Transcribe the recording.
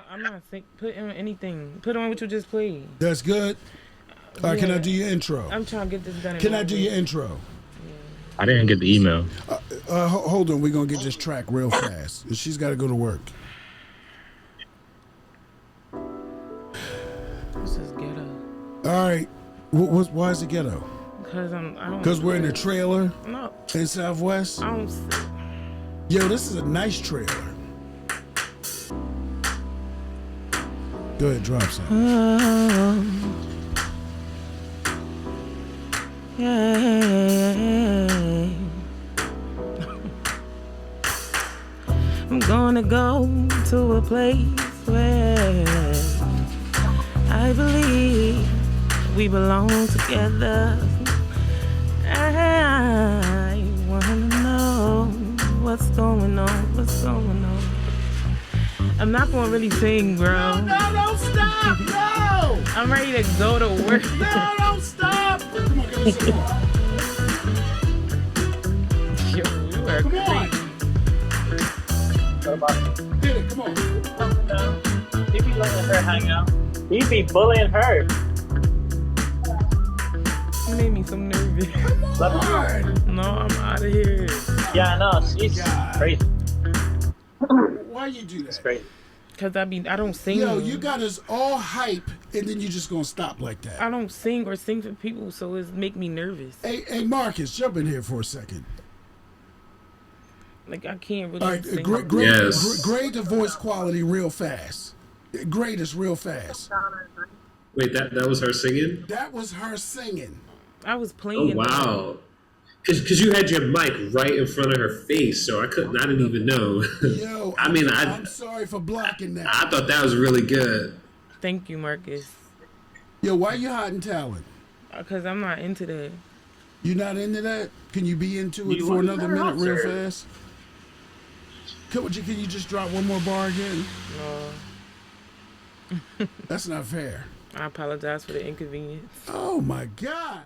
I'm not think. Put on anything. Put on what you just played. That's good. All right, can I do your intro? I'm trying to get this done. Can I do your intro? I didn't get the email. Hold on, we're gonna get this track real fast. She's got to go to work. This is ghetto. All right, why is it ghetto? Because we're in a trailer. No. In Southwest. I don't. Yo, this is a nice trailer. Go ahead, drop something. Yeah. I'm gonna go to a place where I believe we belong together. I wanna know what's going on, what's going on. I'm not gonna really sing, bro. No, don't stop, no! I'm ready to go to work. No, don't stop! Come on, give me some more. Yo, you are crazy. Get it, come on. He be letting her hang out. He be bullying her. You made me so nervous. Come on. No, I'm out of here. Yeah, I know. She's crazy. Why you do that? It's crazy. Cause I don't sing. Yo, you got us all hype, and then you just gonna stop like that. I don't sing or sing for people, so it make me nervous. Hey, Marcus, jump in here for a second. Like I can't really. All right, sing. grade the voice quality real fast. Grade us real fast. Wait, that was her singing? That was her singing. I was playing. Oh wow. Because you had your mic right in front of her face, so I didn't even know. Yo, I'm sorry for blocking that. I thought that was really good. Thank you, Marcus. Yo, why you hiding talent? Cause I'm not into that. You not into that? Can you be into it for another minute real fast? Can you just drop one more bar again? No. That's not fair. I apologize for the inconvenience. Oh my God.